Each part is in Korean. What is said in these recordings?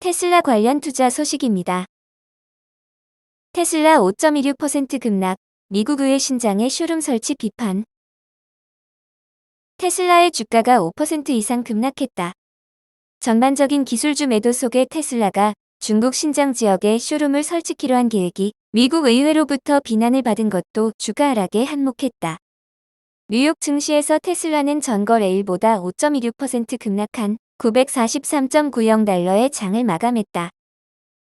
테슬라 관련 투자 소식입니다. 테슬라 5.16% 급락, 미국 의회 신장의 쇼룸 설치 비판. 테슬라의 주가가 5% 이상 급락했다. 전반적인 기술주 매도 속에 테슬라가 중국 신장 지역에 쇼룸을 설치키로 한 계획이 미국 의회로부터 비난을 받은 것도 주가 하락에 한몫했다. 뉴욕 증시에서 테슬라는 전거래일보다 5.26% 급락한 943.90달러의 장을 마감했다.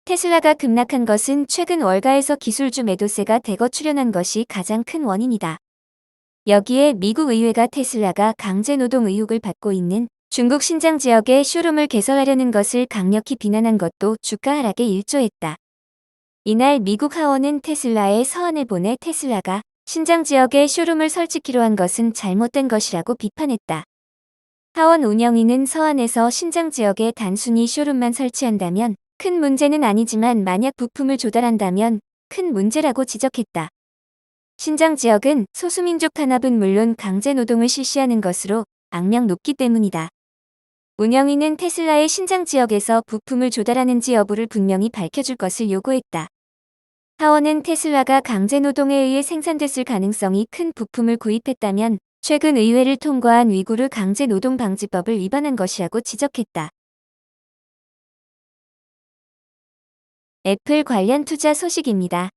테슬라가 급락한 것은 최근 월가에서 기술주 매도세가 대거 출현한 것이 가장 큰 원인이다. 여기에 미국 의회가 테슬라가 강제노동 의혹을 받고 있는 중국 신장 지역에 쇼룸을 개설하려는 것을 강력히 비난한 것도 주가 하락에 일조했다. 이날 미국 하원은 테슬라에 서한을 보내 테슬라가 신장 지역에 쇼룸을 설치키로 한 것은 잘못된 것이라고 비판했다. 하원 운영위는 서한에서 신장 지역에 단순히 쇼룸만 설치한다면 큰 문제는 아니지만 만약 부품을 조달한다면 큰 문제라고 지적했다. 신장 지역은 소수민족 탄압은 물론 강제노동을 실시하는 것으로 악명 높기 때문이다. 운영위는 테슬라의 신장 지역에서 부품을 조달하는지 여부를 분명히 밝혀줄 것을 요구했다. 하원은 테슬라가 강제노동에 의해 생산됐을 가능성이 큰 부품을 구입했다면 최근 의회를 통과한 위구르 강제노동방지법을 위반한 것이라고 지적했다. 애플 관련 투자 소식입니다.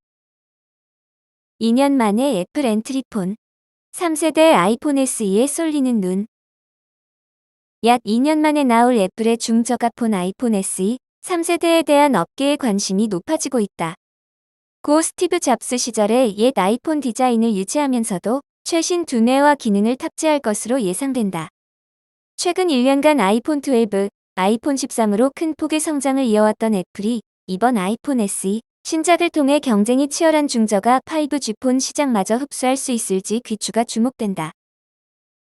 2년 만에 애플 엔트리폰, 3세대 아이폰 SE에 쏠리는 눈. 약 2년 만에 나올 애플의 중저가폰 아이폰 SE, 3세대에 대한 업계의 관심이 높아지고 있다. 고 스티브 잡스 시절의 옛 아이폰 디자인을 유지하면서도 최신 두뇌와 기능을 탑재할 것으로 예상된다. 최근 1년간 아이폰 12, 아이폰 13으로 큰 폭의 성장을 이어왔던 애플이 이번 아이폰 SE 신작을 통해 경쟁이 치열한 중저가 5G폰 시장마저 흡수할 수 있을지 귀추가 주목된다.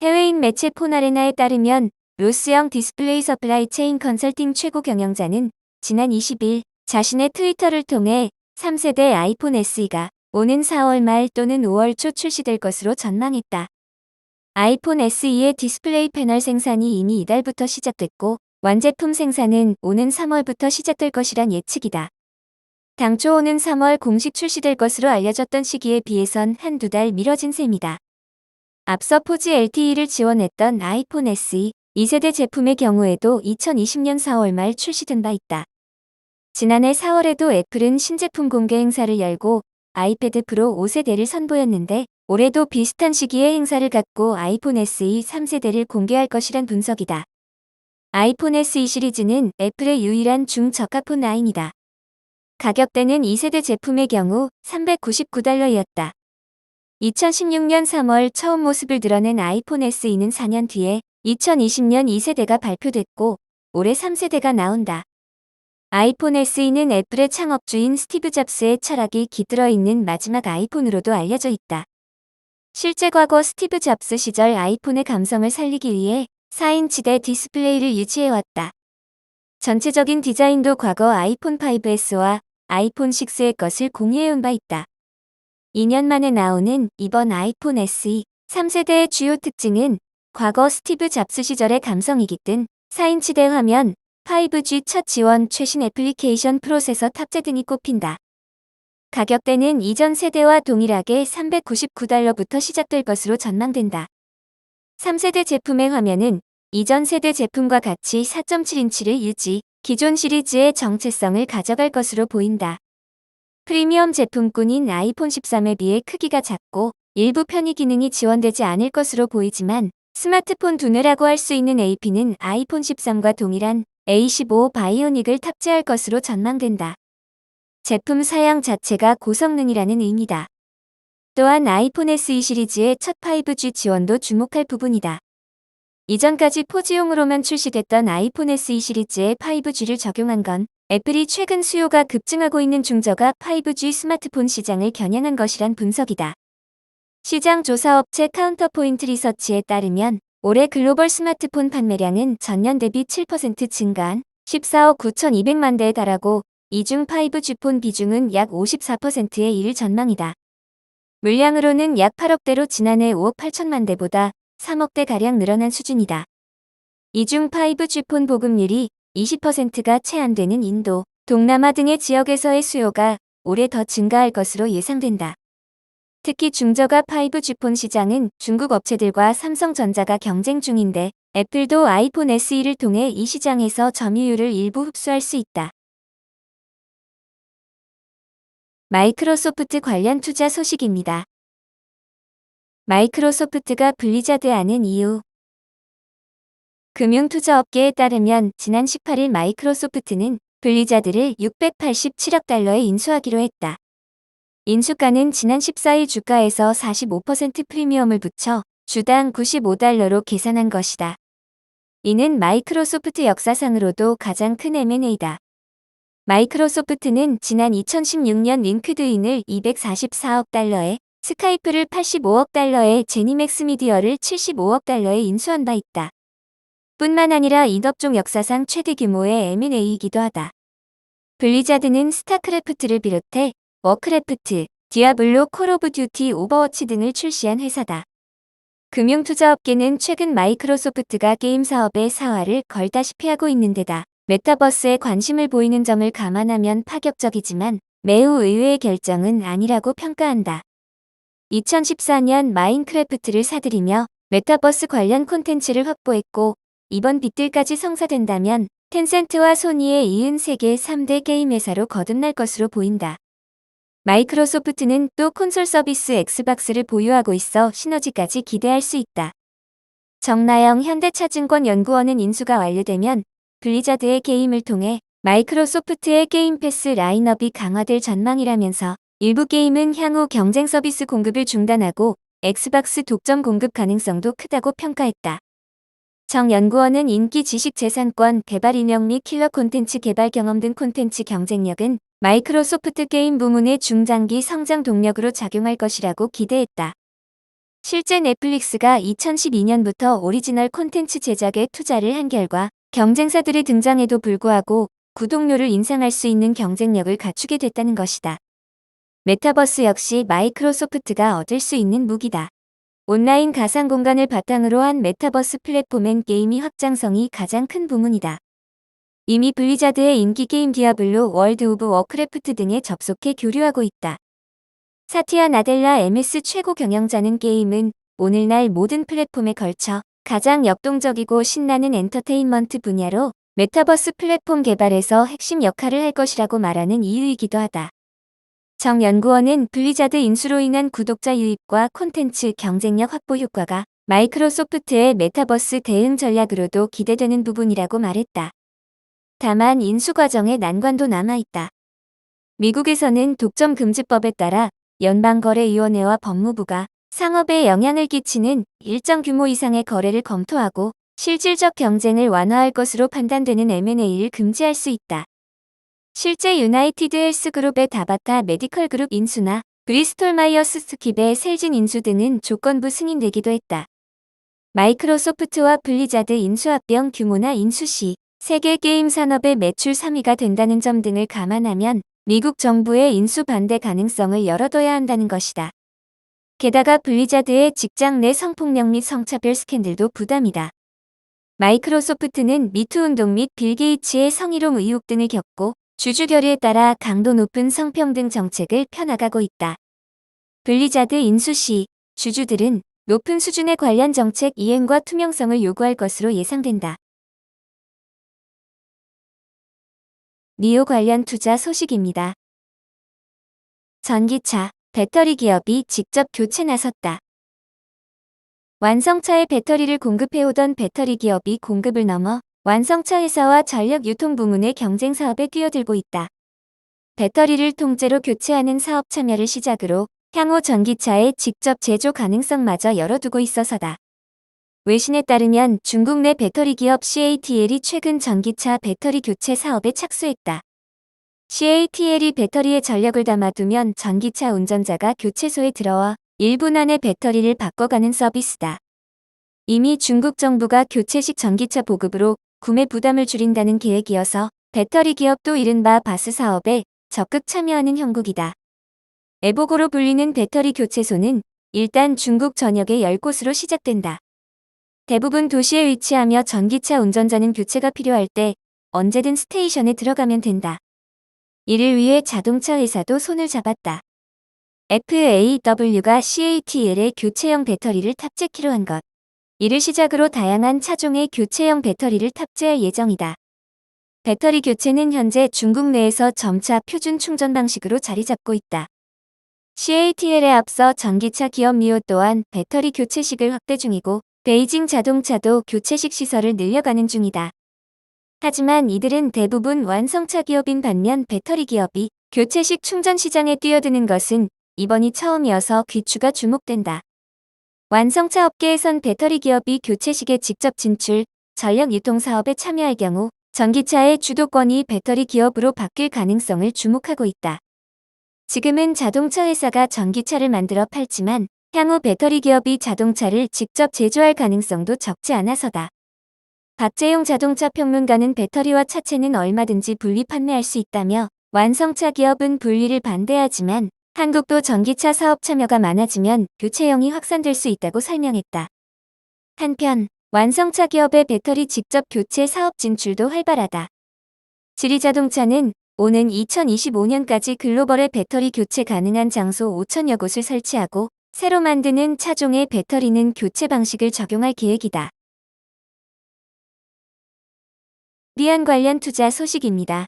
해외인 매체 폰아레나에 따르면 로스영 디스플레이 서플라이 체인 컨설팅 최고 경영자는 지난 20일 자신의 트위터를 통해 3세대 아이폰 SE가 오는 4월 말 또는 5월 초 출시될 것으로 전망했다. 아이폰 SE의 디스플레이 패널 생산이 이미 이달부터 시작됐고 완제품 생산은 오는 3월부터 시작될 것이란 예측이다. 당초 오는 3월 공식 출시될 것으로 알려졌던 시기에 비해선 한두 달 미뤄진 셈이다. 앞서 4G LTE를 지원했던 아이폰 SE 2세대 제품의 경우에도 2020년 4월 말 출시된 바 있다. 지난해 4월에도 애플은 신제품 공개 행사를 열고 아이패드 프로 5세대를 선보였는데 올해도 비슷한 시기에 행사를 갖고 아이폰 SE 3세대를 공개할 것이란 분석이다. 아이폰 SE 시리즈는 애플의 유일한 중저가폰 라인이다. 가격대는 2세대 제품의 경우 $399였다. 2016년 3월 처음 모습을 드러낸 아이폰 SE는 4년 뒤에 2020년 2세대가 발표됐고 올해 3세대가 나온다. 아이폰 SE는 애플의 창업주인 스티브 잡스의 철학이 깃들어 있는 마지막 아이폰으로도 알려져 있다. 실제 과거 스티브 잡스 시절 아이폰의 감성을 살리기 위해 4인치대 디스플레이를 유지해왔다. 전체적인 디자인도 과거 아이폰 5S와 아이폰 6의 것을 공유해온 바 있다. 2년 만에 나오는 이번 아이폰 SE 3세대의 주요 특징은 과거 스티브 잡스 시절의 감성이 깃든 4인치대 화면, 5G 첫 지원, 최신 애플리케이션 프로세서 탑재 등이 꼽힌다. 가격대는 이전 세대와 동일하게 $399부터 시작될 것으로 전망된다. 3세대 제품의 화면은 이전 세대 제품과 같이 4.7인치를 유지, 기존 시리즈의 정체성을 가져갈 것으로 보인다. 프리미엄 제품군인 아이폰 13에 비해 크기가 작고 일부 편의 기능이 지원되지 않을 것으로 보이지만 스마트폰 두뇌라고 할 수 있는 AP는 아이폰 13과 동일한 A15 바이오닉을 탑재할 것으로 전망된다. 제품 사양 자체가 고성능이라는 의미다. 또한 아이폰 SE 시리즈의 첫 5G 지원도 주목할 부분이다. 이전까지 4G용으로만 출시됐던 아이폰 SE 시리즈에 5G를 적용한 건 애플이 최근 수요가 급증하고 있는 중저가 5G 스마트폰 시장을 겨냥한 것이란 분석이다. 시장 조사업체 카운터포인트 리서치에 따르면 올해 글로벌 스마트폰 판매량은 전년 대비 7% 증가한 14억 9,200만 대에 달하고 이 중 5G폰 비중은 약 54%에 이를 전망이다. 물량으로는 약 8억 대로 지난해 5억 8천만 대보다 3억 대가량 늘어난 수준이다. 이 중 5G폰 보급률이 20%가 채 안 되는 인도, 동남아 등의 지역에서의 수요가 올해 더 증가할 것으로 예상된다. 특히 중저가 5G폰 시장은 중국 업체들과 삼성전자가 경쟁 중인데 애플도 아이폰 SE를 통해 이 시장에서 점유율을 일부 흡수할 수 있다. 마이크로소프트 관련 투자 소식입니다. 마이크로소프트가 블리자드 아는 이유. 금융투자업계에 따르면 지난 18일 마이크로소프트는 블리자드를 687억 달러에 인수하기로 했다. 인수가는 지난 14일 주가에서 45% 프리미엄을 붙여 주당 95달러로 계산한 것이다. 이는 마이크로소프트 역사상으로도 가장 큰 M&A다. 마이크로소프트는 지난 2016년 링크드인을 244억 달러에, 스카이프를 85억 달러에, 제니맥스 미디어를 75억 달러에 인수한 바 있다. 뿐만 아니라 이 업종 역사상 최대 규모의 M&A이기도 하다. 블리자드는 스타크래프트를 비롯해 워크래프트, 디아블로, 콜 오브 듀티, 오버워치 등을 출시한 회사다. 금융투자업계는 최근 마이크로소프트가 게임 사업에 사활을 걸다시피 하고 있는 데다 메타버스에 관심을 보이는 점을 감안하면 파격적이지만 매우 의외의 결정은 아니라고 평가한다. 2014년 마인크래프트를 사들이며 메타버스 관련 콘텐츠를 확보했고 이번 빚들까지 성사된다면 텐센트와 소니에 이은 세계 3대 게임 회사로 거듭날 것으로 보인다. 마이크로소프트는 또 콘솔 서비스 엑스박스를 보유하고 있어 시너지까지 기대할 수 있다. 정나영 현대차증권 연구원은 인수가 완료되면 블리자드의 게임을 통해 마이크로소프트의 게임 패스 라인업이 강화될 전망이라면서 일부 게임은 향후 경쟁 서비스 공급을 중단하고 엑스박스 독점 공급 가능성도 크다고 평가했다. 정 연구원은 인기 지식재산권 개발 인형 및 킬러 콘텐츠 개발 경험 등 콘텐츠 경쟁력은 마이크로소프트 게임 부문의 중장기 성장 동력으로 작용할 것이라고 기대했다. 실제 넷플릭스가 2012년부터 오리지널 콘텐츠 제작에 투자를 한 결과 경쟁사들의 등장에도 불구하고 구독료를 인상할 수 있는 경쟁력을 갖추게 됐다는 것이다. 메타버스 역시 마이크로소프트가 얻을 수 있는 무기다. 온라인 가상 공간을 바탕으로 한 메타버스 플랫폼엔 게임이 확장성이 가장 큰 부문이다. 이미 블리자드의 인기 게임 디아블로, 월드 오브 워크래프트 등에 접속해 교류하고 있다. 사티아 나델라 MS 최고 경영자는 게임은 오늘날 모든 플랫폼에 걸쳐 가장 역동적이고 신나는 엔터테인먼트 분야로 메타버스 플랫폼 개발에서 핵심 역할을 할 것이라고 말하는 이유이기도 하다. 정 연구원은 블리자드 인수로 인한 구독자 유입과 콘텐츠 경쟁력 확보 효과가 마이크로소프트의 메타버스 대응 전략으로도 기대되는 부분이라고 말했다. 다만 인수 과정에 난관도 남아있다. 미국에서는 독점 금지법에 따라 연방거래위원회와 법무부가 상업에 영향을 끼치는 일정 규모 이상의 거래를 검토하고 실질적 경쟁을 완화할 것으로 판단되는 M&A를 금지할 수 있다. 실제 유나이티드 헬스그룹의 다바타 메디컬 그룹 인수나 브리스톨 마이어스 스킵의 셀진 인수 등은 조건부 승인되기도 했다. 마이크로소프트와 블리자드 인수합병 규모나 인수 시 세계 게임 산업의 매출 3위가 된다는 점 등을 감안하면 미국 정부의 인수 반대 가능성을 열어둬야 한다는 것이다. 게다가 블리자드의 직장 내 성폭력 및 성차별 스캔들도 부담이다. 마이크로소프트는 미투 운동 및 빌 게이츠의 성희롱 의혹 등을 겪고 주주 결의에 따라 강도 높은 성평등 정책을 펴나가고 있다. 블리자드 인수 시 주주들은 높은 수준의 관련 정책 이행과 투명성을 요구할 것으로 예상된다. 니오 관련 투자 소식입니다. 전기차, 배터리 기업이 직접 교체 나섰다. 완성차에 배터리를 공급해오던 배터리 기업이 공급을 넘어 완성차 회사와 전력 유통 부문의 경쟁 사업에 뛰어들고 있다. 배터리를 통째로 교체하는 사업 참여를 시작으로 향후 전기차의 직접 제조 가능성마저 열어두고 있어서다. 외신에 따르면 중국 내 배터리 기업 CATL이 최근 전기차 배터리 교체 사업에 착수했다. CATL이 배터리에 전력을 담아두면 전기차 운전자가 교체소에 들어와 1분 안에 배터리를 바꿔가는 서비스다. 이미 중국 정부가 교체식 전기차 보급으로 구매 부담을 줄인다는 계획이어서 배터리 기업도 이른바 바스 사업에 적극 참여하는 형국이다. 에보고로 불리는 배터리 교체소는 일단 중국 전역의 10곳으로 시작된다. 대부분 도시에 위치하며 전기차 운전자는 교체가 필요할 때 언제든 스테이션에 들어가면 된다. 이를 위해 자동차 회사도 손을 잡았다. FAW가 CATL에 교체형 배터리를 탑재키로 한 것. 이를 시작으로 다양한 차종에 교체형 배터리를 탑재할 예정이다. 배터리 교체는 현재 중국 내에서 점차 표준 충전 방식으로 자리 잡고 있다. CATL에 앞서 전기차 기업 NIO 또한 배터리 교체식을 확대 중이고 베이징 자동차도 교체식 시설을 늘려가는 중이다. 하지만 이들은 대부분 완성차 기업인 반면 배터리 기업이 교체식 충전 시장에 뛰어드는 것은 이번이 처음이어서 귀추가 주목된다. 완성차 업계에선 배터리 기업이 교체식에 직접 진출, 전력 유통 사업에 참여할 경우 전기차의 주도권이 배터리 기업으로 바뀔 가능성을 주목하고 있다. 지금은 자동차 회사가 전기차를 만들어 팔지만 향후 배터리 기업이 자동차를 직접 제조할 가능성도 적지 않아서다. 박재용 자동차 평론가는 배터리와 차체는 얼마든지 분리 판매할 수 있다며 완성차 기업은 분리를 반대하지만 한국도 전기차 사업 참여가 많아지면 교체형이 확산될 수 있다고 설명했다. 한편 완성차 기업의 배터리 직접 교체 사업 진출도 활발하다. 지리자동차는 오는 2025년까지 글로벌에 배터리 교체 가능한 장소 5,000여 곳을 설치하고 새로 만드는 차종의 배터리는 교체 방식을 적용할 계획이다. 리비안 관련 투자 소식입니다.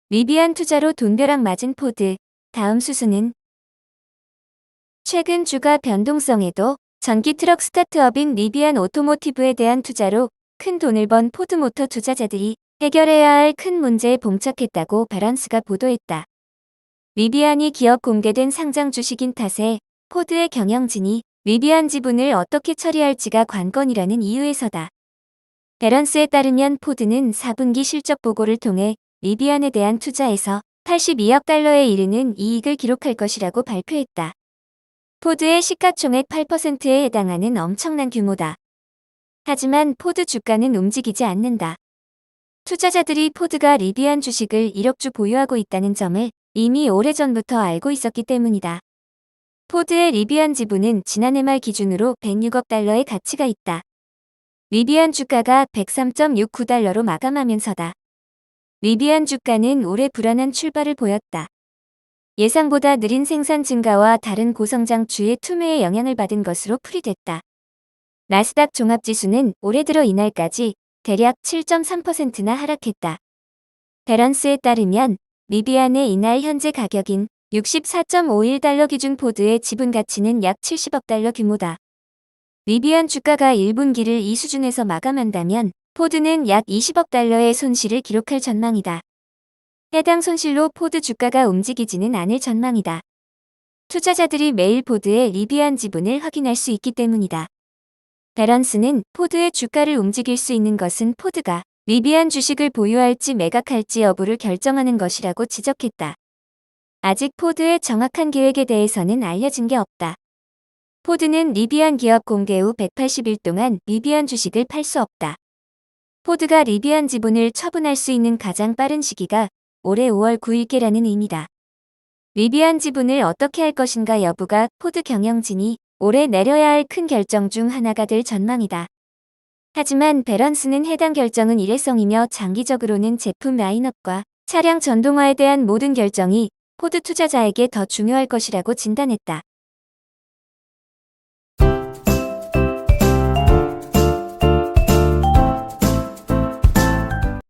리비안 투자로 돈벼락 맞은 포드, 다음 수순은? 최근 주가 변동성에도 전기 트럭 스타트업인 리비안 오토모티브에 대한 투자로 큰 돈을 번 포드모터 투자자들이 해결해야 할 큰 문제에 봉착했다고 바런스가 보도했다. 리비안이 기업 공개된 상장 주식인 탓에 포드의 경영진이 리비안 지분을 어떻게 처리할지가 관건이라는 이유에서다. 바런스에 따르면 포드는 4분기 실적 보고를 통해 리비안에 대한 투자에서 82억 달러에 이르는 이익을 기록할 것이라고 발표했다. 포드의 시가총액 8%에 해당하는 엄청난 규모다. 하지만 포드 주가는 움직이지 않는다. 투자자들이 포드가 리비안 주식을 1억 주 보유하고 있다는 점을 이미 오래전부터 알고 있었기 때문이다. 포드의 리비안 지분은 지난해 말 기준으로 106억 달러의 가치가 있다. 리비안 주가가 103.69달러로 마감하면서다. 리비안 주가는 올해 불안한 출발을 보였다. 예상보다 느린 생산 증가와 다른 고성장주의 투매에 영향을 받은 것으로 풀이됐다. 나스닥 종합지수는 올해 들어 이날까지 대략 7.3%나 하락했다. 바런스에 따르면 리비안의 이날 현재 가격인 64.51달러 기준 포드의 지분 가치는 약 70억 달러 규모다. 리비안 주가가 1분기를 이 수준에서 마감한다면 포드는 약 20억 달러의 손실을 기록할 전망이다. 해당 손실로 포드 주가가 움직이지는 않을 전망이다. 투자자들이 매일 포드의 리비안 지분을 확인할 수 있기 때문이다. 바런스는 포드의 주가를 움직일 수 있는 것은 포드가 리비안 주식을 보유할지 매각할지 여부를 결정하는 것이라고 지적했다. 아직 포드의 정확한 계획에 대해서는 알려진 게 없다. 포드는 리비안 기업 공개 후 180일 동안 리비안 주식을 팔 수 없다. 포드가 리비안 지분을 처분할 수 있는 가장 빠른 시기가 올해 5월 9일께라는 의미다. 리비안 지분을 어떻게 할 것인가 여부가 포드 경영진이 올해 내려야 할 큰 결정 중 하나가 될 전망이다. 하지만 바런스는 해당 결정은 일회성이며 장기적으로는 제품 라인업과 차량 전동화에 대한 모든 결정이 포드 투자자에게 더 중요할 것이라고 진단했다.